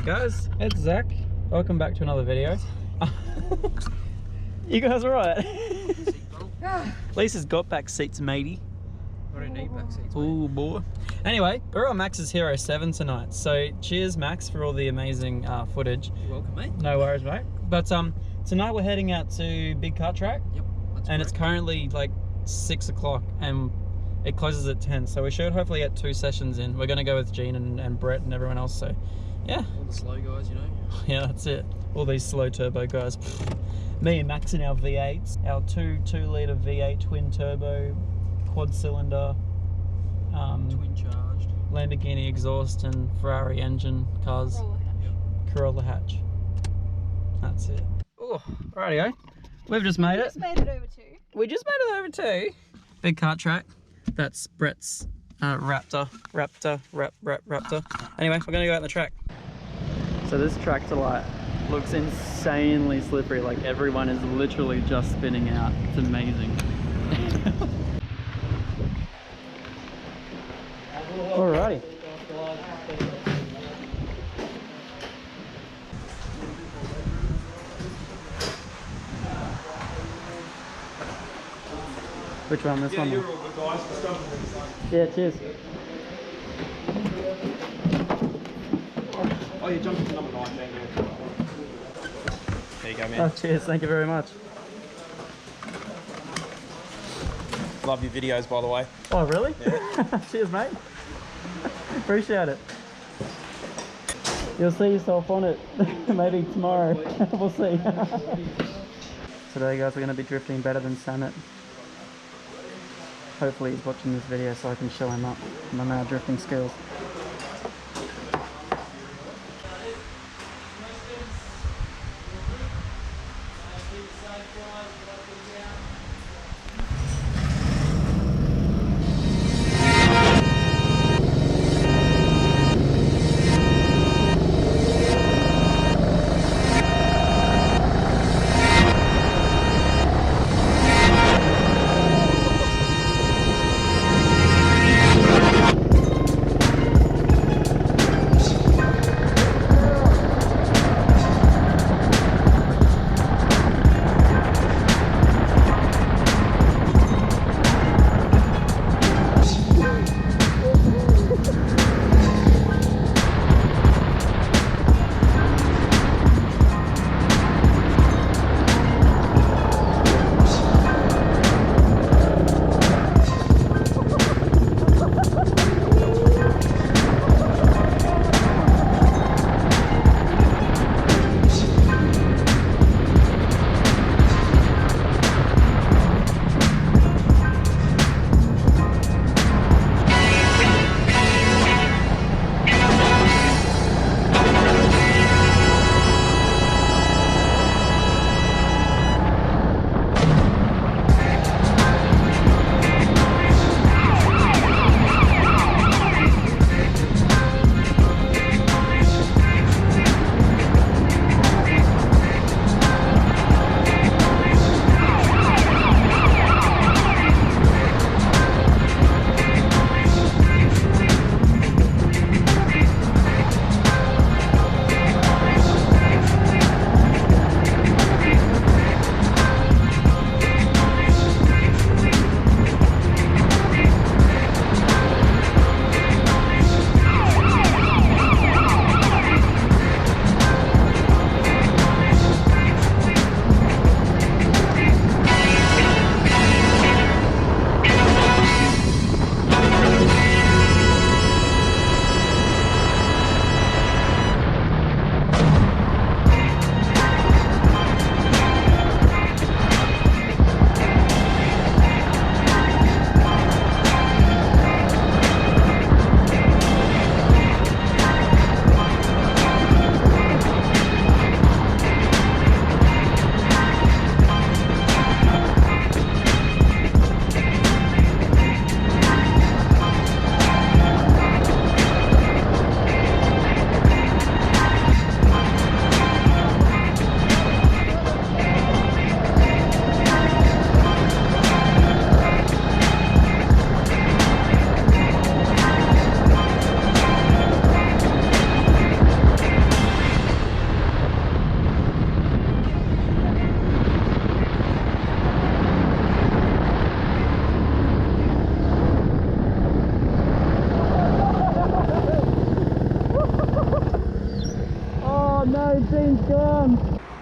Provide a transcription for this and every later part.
Guys, it's Zach. Welcome back to another video. You guys alright? Lisa's got back seats, matey. I don't need back seats. Oh boy. Anyway, we're on Max's Hero 7 tonight. So cheers, Max, for all the amazing footage. You're welcome, mate. No worries, mate. But tonight we're heading out to Big Kart Track. Yep. That's and it's currently like 6 o'clock and it closes at 10. So we should hopefully get 2 sessions in. We're going to go with Gene and Brett and everyone else. So yeah. all the slow guys, you know. Yeah, that's it. All these slow turbo guys. Me and Max in our V8s, our 2.2-litre V8 twin turbo, quad cylinder, Twin charged. Lamborghini exhaust and Ferrari engine cars. Corolla hatch. That's it. Oh, rightio. We've just made it. Made it over too. We just made it over too. Big Kart Track. That's Brett's Raptor. Anyway, we're gonna go out on the track. So this tractor light looks insanely slippery. Like everyone is literally just spinning out. It's amazing. Alrighty. Which one? This one? You're all good guys. Yeah, cheers. Oh, you jumped to number 19. There you go, man. Oh, cheers. Thank you very much. Love your videos, by the way. Oh, really? Yeah. Cheers, mate. Appreciate it. You'll see yourself on it maybe tomorrow. We'll see. Today, guys, we're going to be drifting better than Samet. Hopefully he's watching this video so I can show him up my drifting skills.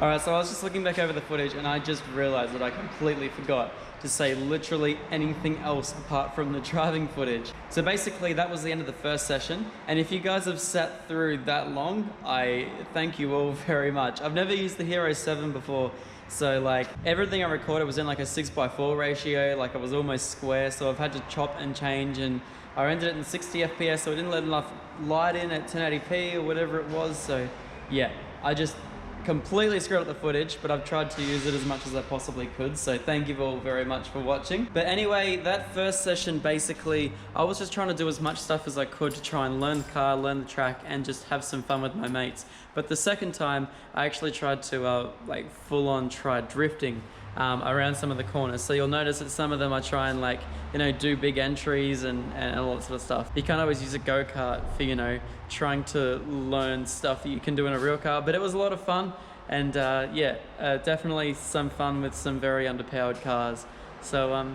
Alright, so I was just looking back over the footage and I just realized that I completely forgot to say literally anything else apart from the driving footage. So basically that was the end of the first session, and if you guys have sat through that long, I thank you all very much. I've never used the Hero 7 before, so like everything I recorded was in like a 6:4 ratio, like I was almost square, so I've had to chop and change, and I rendered it in 60 FPS, so it didn't let enough light in at 1080p or whatever it was. So yeah, I just completely screwed up the footage, but I've tried to use it as much as I possibly could, so thank you all very much for watching. But anyway, that first session, basically I was just trying to do as much stuff as I could to try and learn the car, learn the track, and just have some fun with my mates. But the second time I actually tried to like full on try drifting around some of the corners. So you'll notice that some of them I try and like, you know, do big entries and all that sort of stuff. You can't always use a go-kart for, you know, trying to learn stuff that you can do in a real car, but it was a lot of fun. And yeah, definitely some fun with some very underpowered cars. So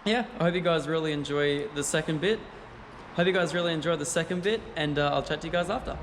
yeah, I hope you guys really enjoy the second bit. And I'll chat to you guys after.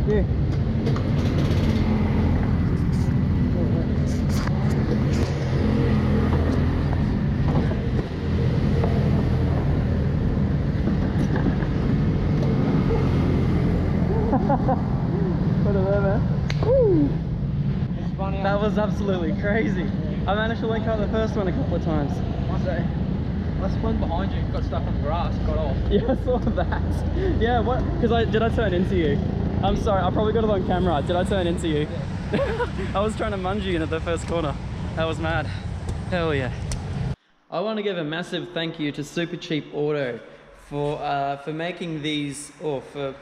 Thank you. Put it there, man. Woo! That was absolutely crazy. I managed to link out the first one a couple of times. I spun behind you, got stuck on the grass, got off. Yeah, I saw that. Yeah, what? Because did I turn into you? I'm sorry, I probably got it on camera. Did I turn into you? I was trying to munge you into the first corner. That was mad. Hell yeah. I want to give a massive thank you to Super Cheap Auto for making these, or for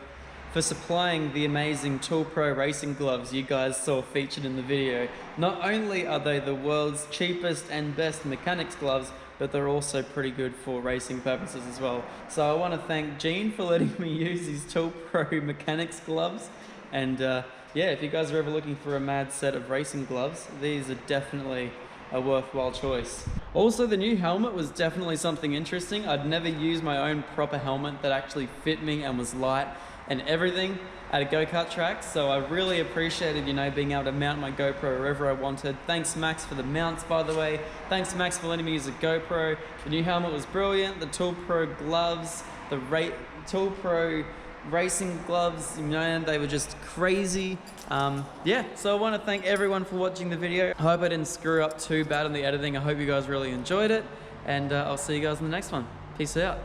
supplying the amazing Tool Pro racing gloves you guys saw featured in the video. Not only are they the world's cheapest and best mechanics gloves, but they're also pretty good for racing purposes as well. So I want to thank Gene for letting me use these Tool Pro mechanics gloves. And yeah, if you guys are ever looking for a mad set of racing gloves, these are definitely a worthwhile choice. Also, the new helmet was definitely something interesting. I'd never used my own proper helmet that actually fit me and was light and everything at a go-kart track, so I really appreciated, you know, being able to mount my GoPro wherever I wanted. Thanks Max for the mounts, by the way. Thanks Max for letting me use a GoPro. The new helmet was brilliant. The Tool Pro gloves, the Tool Pro racing gloves, you know, they were just crazy. Yeah, so I want to thank everyone for watching the video. I hope I didn't screw up too bad on the editing. I hope you guys really enjoyed it, and I'll see you guys in the next one. Peace out.